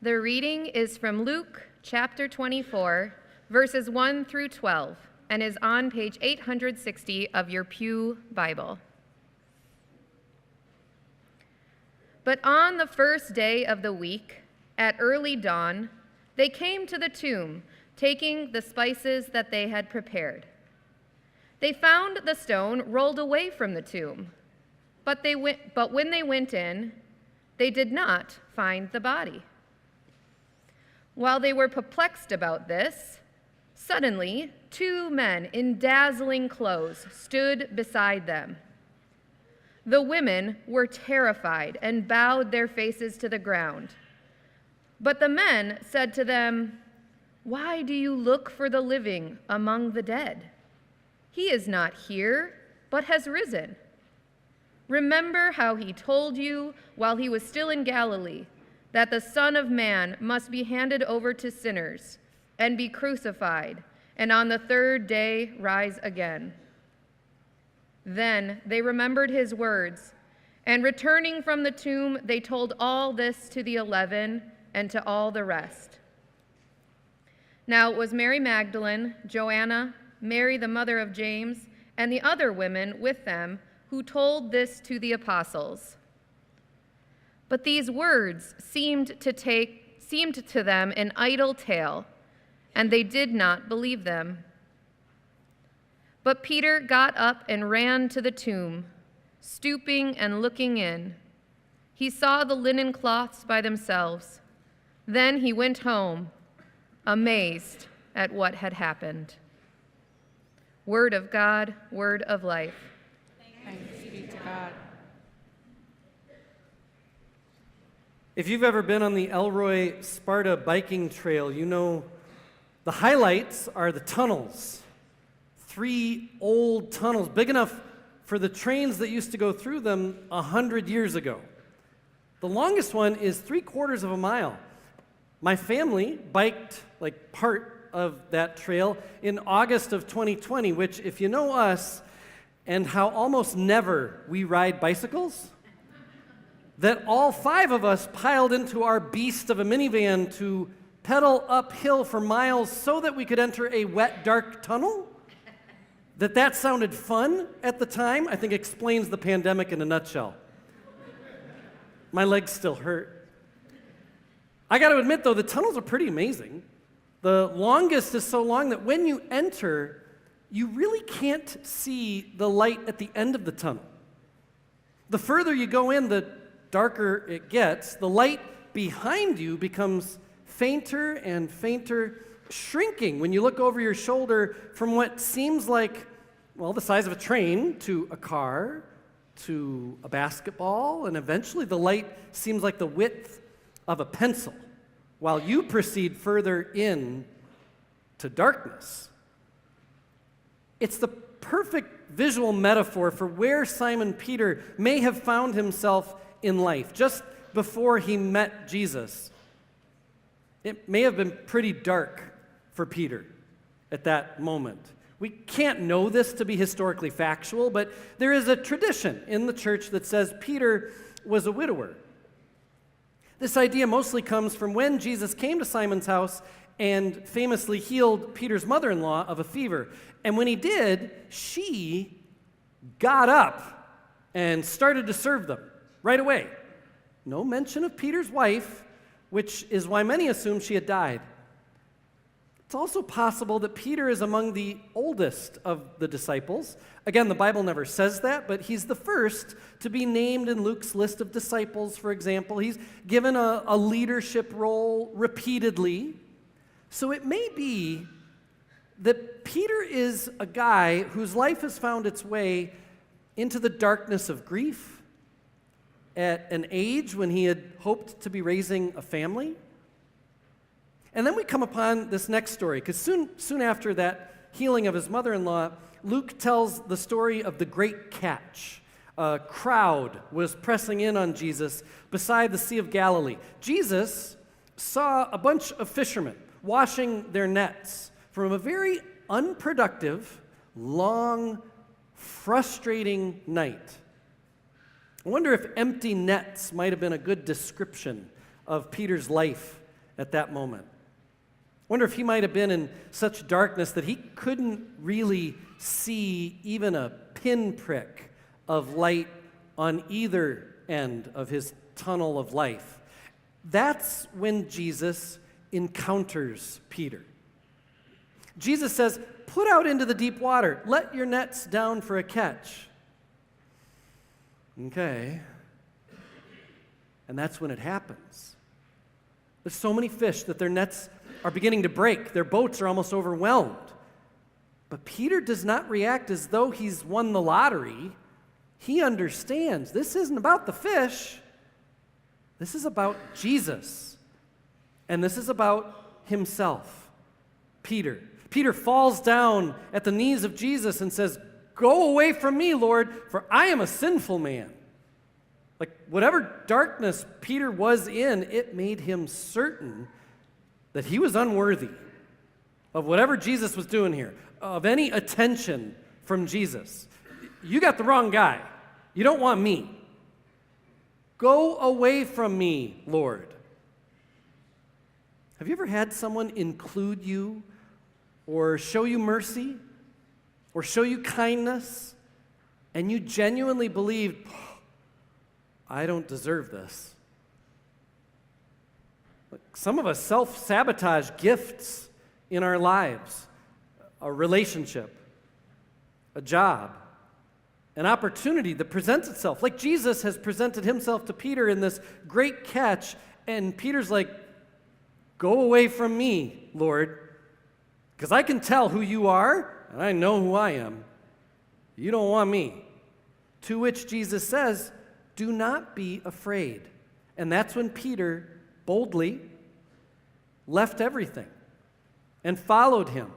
The reading is from Luke chapter 24, verses 1 through 12, and is on page 860 of your Pew Bible. But on the first day of the week, at early dawn, they came to the tomb, taking the spices that they had prepared. They found the stone rolled away from the tomb, but when they went in, they did not find the body. While they were perplexed about this, suddenly 2 men in dazzling clothes stood beside them. The women were terrified and bowed their faces to the ground. But the men said to them, "Why do you look for the living among the dead? He is not here, but has risen. Remember how he told you while he was still in Galilee that the Son of Man must be handed over to sinners and be crucified, and on the 3rd day rise again." Then they remembered his words, and returning from the tomb, they told all this to the 11 and to all the rest. Now it was Mary Magdalene, Joanna, Mary the mother of James, and the other women with them who told this to the apostles. But these words seemed to them an idle tale, and they did not believe them. But Peter got up and ran to the tomb, stooping and looking in. He saw the linen cloths by themselves. Then he went home, amazed at what had happened. Word of God, word of life. Thanks be to God. If you've ever been on the Elroy Sparta biking trail, you know the highlights are the tunnels. 3 old tunnels, big enough for the trains that used to go through them 100 years ago. The longest one is 3/4 of a mile. My family biked part of that trail in August of 2020, which, if you know us and how almost never we ride bicycles, that all 5 of us piled into our beast of a minivan to pedal uphill for miles so that we could enter a wet, dark tunnel. That sounded fun at the time, I think explains the pandemic in a nutshell. My legs still hurt. I got to admit, though, the tunnels are pretty amazing. The longest is so long that when you enter, you really can't see the light at the end of the tunnel. The further you go in, the darker it gets. The light behind you becomes fainter and fainter, shrinking when you look over your shoulder from what seems like, the size of a train to a car to a basketball, and eventually the light seems like the width of a pencil while you proceed further in to darkness. It's the perfect visual metaphor for where Simon Peter may have found himself in life just before he met Jesus. It may have been pretty dark for Peter at that moment. We can't know this to be historically factual, but there is a tradition in the church that says Peter was a widower. This idea mostly comes from when Jesus came to Simon's house and famously healed Peter's mother-in-law of a fever. And when he did, she got up and started to serve them right away. No mention of Peter's wife, which is why many assume she had died. It's also possible that Peter is among the oldest of the disciples. Again, the Bible never says that, but he's the first to be named in Luke's list of disciples, for example. He's given a leadership role repeatedly. So it may be that Peter is a guy whose life has found its way into the darkness of grief at an age when he had hoped to be raising a family. And then we come upon this next story, because soon after that healing of his mother-in-law, Luke tells the story of the great catch. A crowd was pressing in on Jesus beside the Sea of Galilee. Jesus saw a bunch of fishermen washing their nets from a very unproductive, long, frustrating night. I wonder if empty nets might have been a good description of Peter's life at that moment. Wonder if he might have been in such darkness that he couldn't really see even a pinprick of light on either end of his tunnel of life. That's when Jesus encounters Peter. Jesus says, "Put out into the deep water. Let your nets down for a catch." Okay. And that's when it happens. There's so many fish that their nets are beginning to break. Their boats are almost overwhelmed. But Peter does not react as though he's won the lottery. He understands this isn't about the fish. This is about Jesus. And this is about himself. Peter falls down at the knees of Jesus and says, "Go away from me, Lord, for I am a sinful man." Like whatever darkness Peter was in, it made him certain that he was unworthy of whatever Jesus was doing here, of any attention from Jesus. You got the wrong guy. You don't want me. Go away from me, Lord. Have you ever had someone include you or show you mercy or show you kindness and you genuinely believed, I don't deserve this? Look, some of us self-sabotage gifts in our lives, a relationship, a job, an opportunity that presents itself. Like Jesus has presented himself to Peter in this great catch, and Peter's like, "Go away from me, Lord, because I can tell who you are, and I know who I am. You don't want me." To which Jesus says, "Do not be afraid." And that's when Peter boldly left everything and followed him.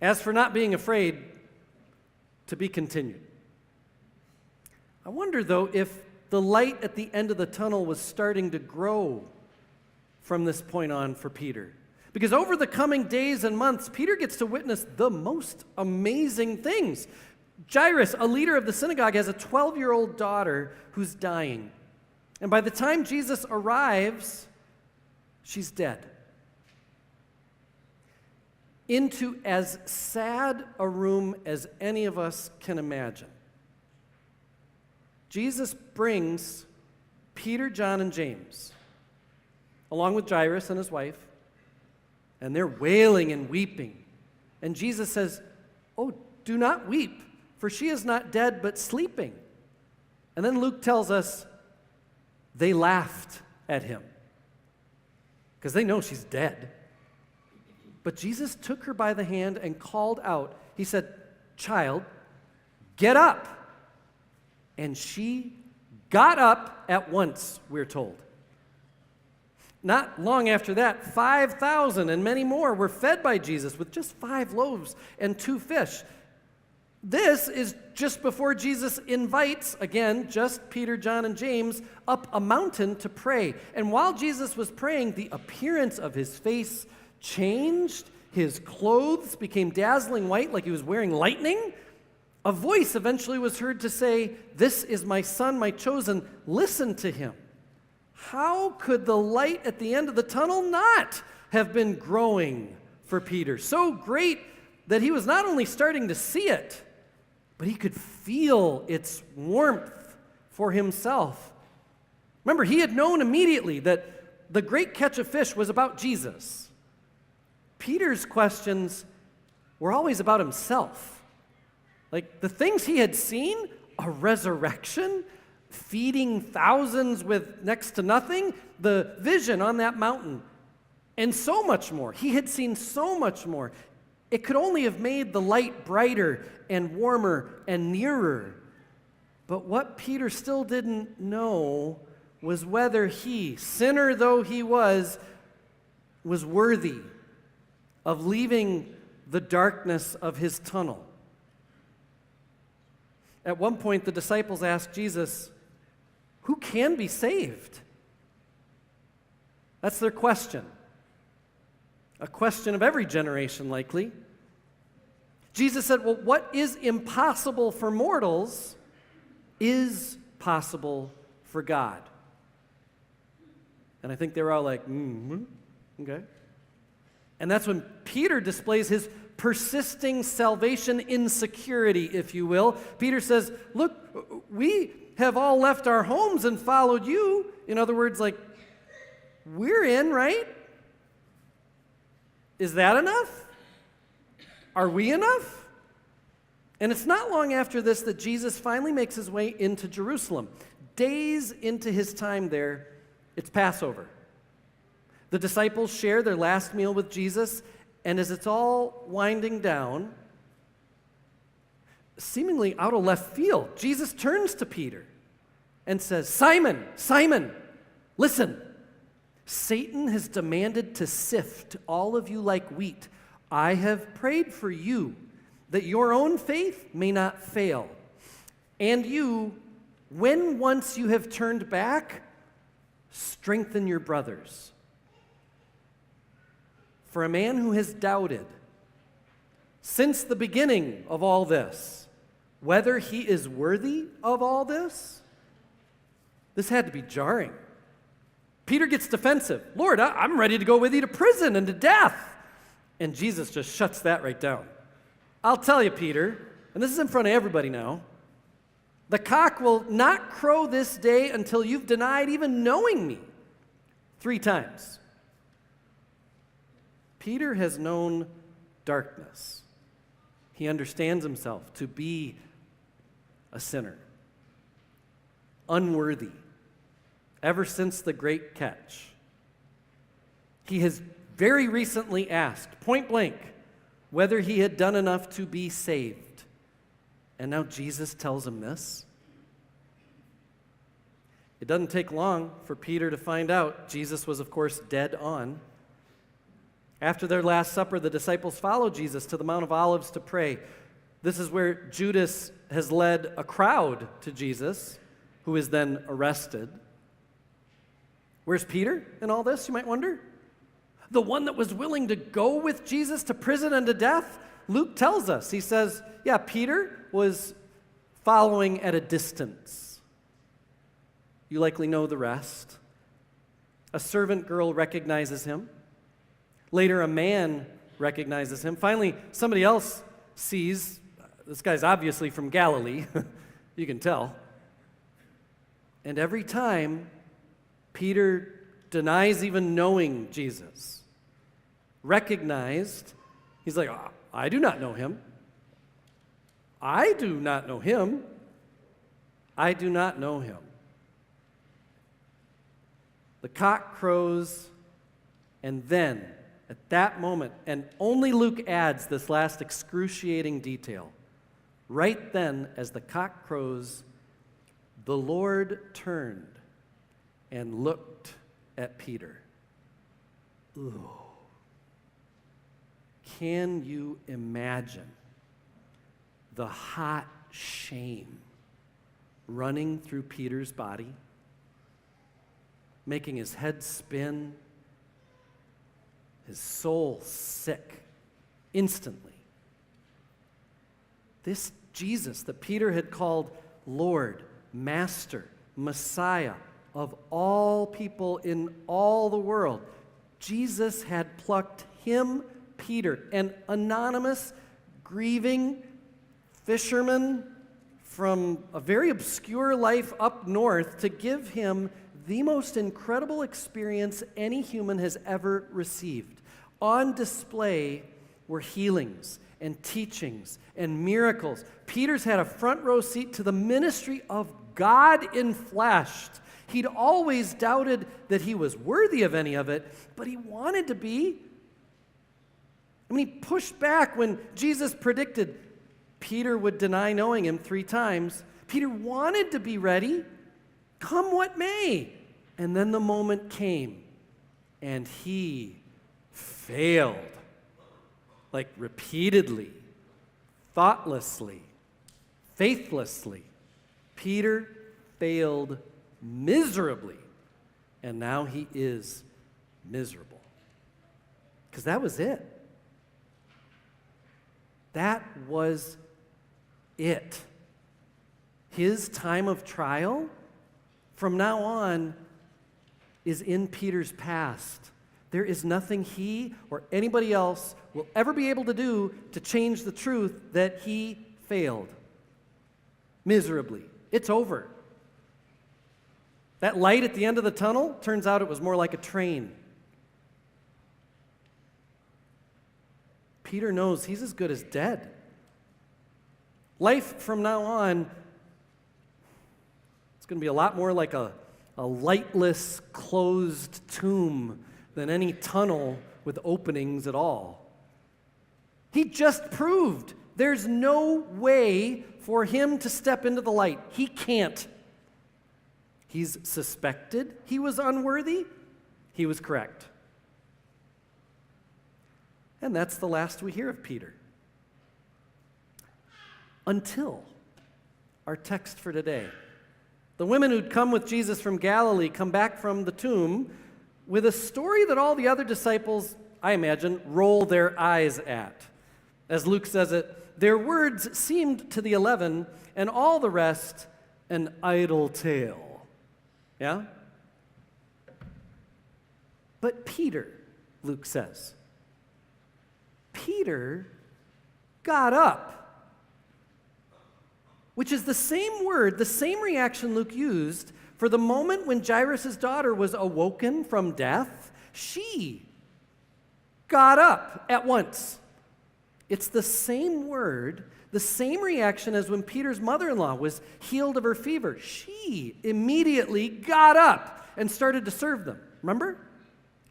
As for not being afraid, to be continued. I wonder, though, if the light at the end of the tunnel was starting to grow from this point on for Peter. Because over the coming days and months, Peter gets to witness the most amazing things. Jairus, a leader of the synagogue, has a 12-year-old daughter who's dying. And by the time Jesus arrives, she's dead. Into as sad a room as any of us can imagine. Jesus brings Peter, John, and James, along with Jairus and his wife, and they're wailing and weeping. And Jesus says, "Oh, do not weep, for she is not dead, but sleeping." And then Luke tells us they laughed at him because they know she's dead. But Jesus took her by the hand and called out. He said, "Child, get up." And she got up at once, we're told. Not long after that, 5,000 and many more were fed by Jesus with just 5 loaves and 2 fish. This is just before Jesus invites, again, just Peter, John, and James, up a mountain to pray. And while Jesus was praying, the appearance of his face changed. His clothes became dazzling white, like he was wearing lightning. A voice eventually was heard to say, "This is my son, my chosen. Listen to him." How could the light at the end of the tunnel not have been growing for Peter? So great that he was not only starting to see it, but he could feel its warmth for himself. Remember, he had known immediately that the great catch of fish was about Jesus. Peter's questions were always about himself. Like the things he had seen, a resurrection, feeding thousands with next to nothing, the vision on that mountain, and so much more. He had seen so much more. It could only have made the light brighter and warmer and nearer. But what Peter still didn't know was whether he, sinner though he was worthy of leaving the darkness of his tunnel. At one point, the disciples asked Jesus, "Who can be saved?" That's their question. A question of every generation, likely. Jesus said, "Well, what is impossible for mortals is possible for God." And I think they were all like, okay. And that's when Peter displays his persisting salvation insecurity, if you will. Peter says, look, we have all left our homes and followed you. In other words, like, we're in, right? Is that enough? Are we enough? And it's not long after this that Jesus finally makes his way into Jerusalem. Days into his time there, it's Passover. The disciples share their last meal with Jesus, and as it's all winding down, seemingly out of left field, Jesus turns to Peter and says, Simon, Simon, listen, Satan has demanded to sift all of you like wheat. I have prayed for you that your own faith may not fail. And you, when once you have turned back, strengthen your brothers. For a man who has doubted since the beginning of all this, whether he is worthy of all this had to be jarring. Peter gets defensive. Lord, I'm ready to go with you to prison and to death. And Jesus just shuts that right down. I'll tell you, Peter, and this is in front of everybody now, the cock will not crow this day until you've denied even knowing me 3 times. Peter has known darkness. He understands himself to be a sinner, unworthy, ever since the great catch. He has very recently asked, point blank, whether he had done enough to be saved. And now Jesus tells him this. It doesn't take long for Peter to find out. Jesus was, of course, dead on. After their Last Supper, the disciples followed Jesus to the Mount of Olives to pray. This is where Judas has led a crowd to Jesus, who is then arrested. Where's Peter in all this, you might wonder? The one that was willing to go with Jesus to prison and to death? Luke tells us. He says, yeah, Peter was following at a distance. You likely know the rest. A servant girl recognizes him. Later, a man recognizes him. Finally, somebody else sees, this guy's obviously from Galilee. You can tell. And every time, Peter denies even knowing Jesus. Recognized, he's like, I do not know him. I do not know him. I do not know him. The cock crows, and then, at that moment, and only Luke adds this last excruciating detail, right then, as the cock crows, the Lord turned and looked at Peter. Ooh. Can you imagine the hot shame running through Peter's body, making his head spin, his soul sick instantly? This Jesus that Peter had called Lord, Master, Messiah of all people in all the world, Jesus had plucked him, Peter, an anonymous, grieving fisherman from a very obscure life up north, to give him the most incredible experience any human has ever received. On display were healings and teachings and miracles. Peter's had a front row seat to the ministry of God in flesh. He'd always doubted that he was worthy of any of it, but he wanted to be. I mean, he pushed back when Jesus predicted Peter would deny knowing him 3 times. Peter wanted to be ready, come what may. And then the moment came, and he failed, like repeatedly, thoughtlessly, faithlessly. Peter failed miserably, and now he is miserable. Because that was it. That was it. His time of trial, from now on, is in Peter's past. There is nothing he or anybody else will ever be able to do to change the truth that he failed miserably. It's over. That light at the end of the tunnel, turns out it was more like a train. Peter knows he's as good as dead. Life from now on, it's going to be a lot more like a lightless, closed tomb than any tunnel with openings at all. He just proved there's no way for him to step into the light. He can't. He's suspected he was unworthy. He was correct. And that's the last we hear of Peter. Until our text for today. The women who'd come with Jesus from Galilee come back from the tomb with a story that all the other disciples, I imagine, roll their eyes at. As Luke says it, their words seemed to the 11 and all the rest an idle tale. Yeah? But Peter, Luke says, Peter got up. Which is the same word, the same reaction Luke used for the moment when Jairus' daughter was awoken from death. She got up at once. It's the same word, the same reaction as when Peter's mother-in-law was healed of her fever. She immediately got up and started to serve them. Remember?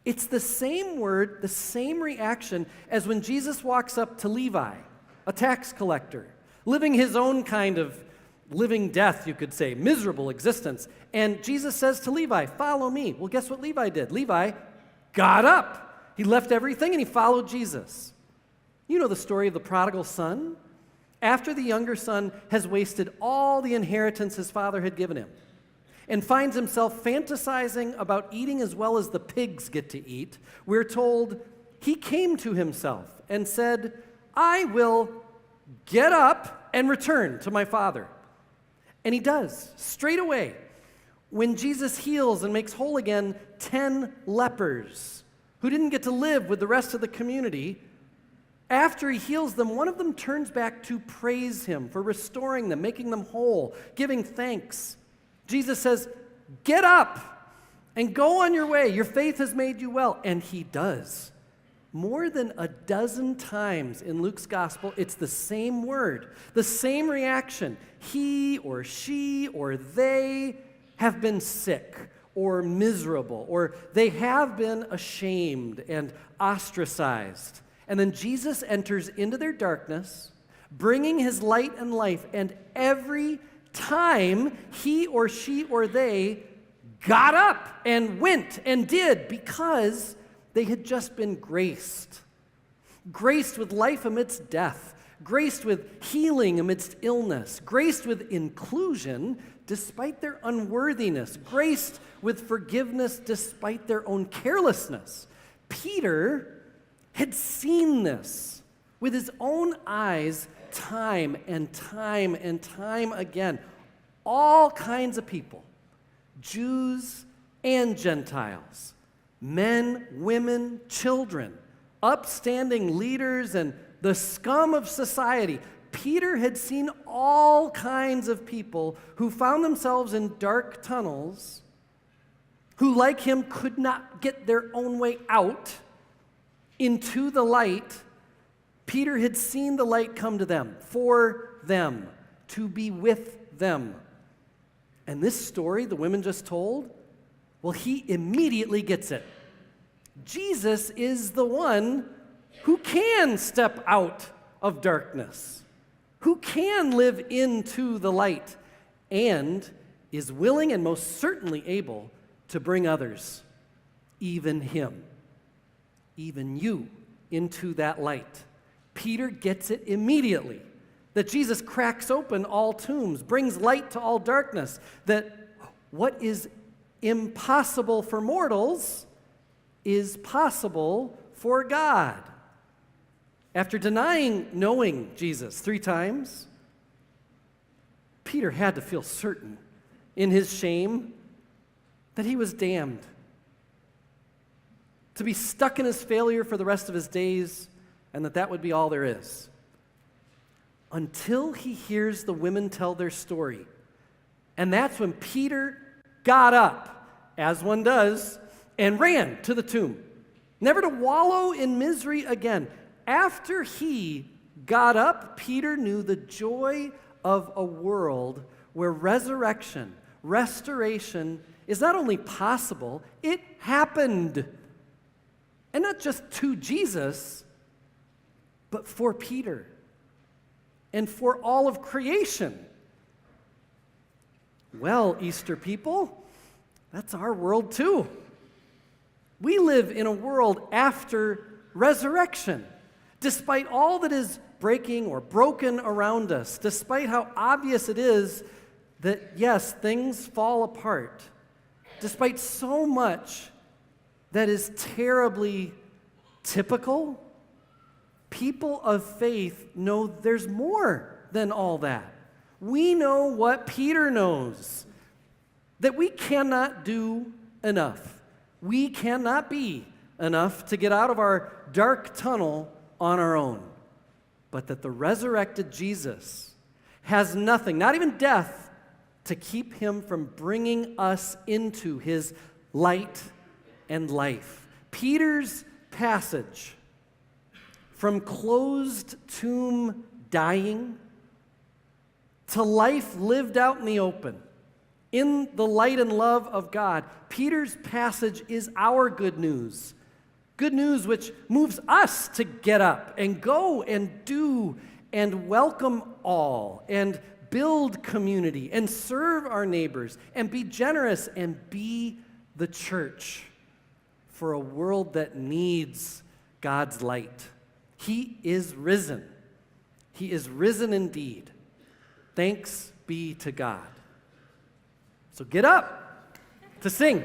It's the same word, the same reaction as when Jesus walks up to Levi, a tax collector, living his own kind of living death, you could say, miserable existence. And Jesus says to Levi, "Follow me." Well, guess what Levi did? Levi got up. He left everything and he followed Jesus. You know the story of the prodigal son? After the younger son has wasted all the inheritance his father had given him and finds himself fantasizing about eating as well as the pigs get to eat, we're told he came to himself and said, "I will get up and return to my father." And he does, straight away. When Jesus heals and makes whole again 10 lepers who didn't get to live with the rest of the community, after he heals them, one of them turns back to praise him for restoring them, making them whole, giving thanks. Jesus says, "Get up and go on your way. Your faith has made you well." And he does. More than a dozen times in Luke's gospel, it's the same word, the same reaction. He or she or they have been sick or miserable, or they have been ashamed and ostracized. And then Jesus enters into their darkness, bringing his light and life, and every time he or she or they got up and went and did, because they had just been graced. Graced with life amidst death. Graced with healing amidst illness. Graced with inclusion despite their unworthiness. Graced with forgiveness despite their own carelessness. Peter had seen this with his own eyes time and time and time again. All kinds of people, Jews and Gentiles, men, women, children, upstanding leaders, and the scum of society. Peter had seen all kinds of people who found themselves in dark tunnels, who, like him, could not get their own way out into the light. Peter had seen the light come to them, for them, to be with them. And this story the women just told, well, he immediately gets it. Jesus is the one who can step out of darkness, who can live into the light, and is willing and most certainly able to bring others, even him, even you, into that light. Peter gets it immediately, that Jesus cracks open all tombs, brings light to all darkness, that what is impossible for mortals is possible for God. After denying knowing Jesus 3 times, Peter had to feel certain in his shame that he was damned, to be stuck in his failure for the rest of his days, and that would be all there is. Until he hears the women tell their story. And that's when Peter got up, as one does, and ran to the tomb, never to wallow in misery again. After he got up, Peter knew the joy of a world where resurrection, restoration is not only possible, it happened. And not just to Jesus, but for Peter and for all of creation. Well, Easter people, that's our world too. We live in a world after resurrection. Despite all that is breaking or broken around us, despite how obvious it is that, yes, things fall apart, despite so much that is terribly typical, people of faith know there's more than all that. We know what Peter knows, that we cannot do enough. We cannot be enough to get out of our dark tunnel on our own, but that the resurrected Jesus has nothing, not even death, to keep him from bringing us into his light and life. Peter's passage from closed tomb dying to life lived out in the open, in the light and love of God. Peter's passage is our good news. Good news which moves us to get up and go and do and welcome all and build community and serve our neighbors and be generous and be the church for a world that needs God's light. He is risen. He is risen indeed. Thanks be to God. So get up to sing.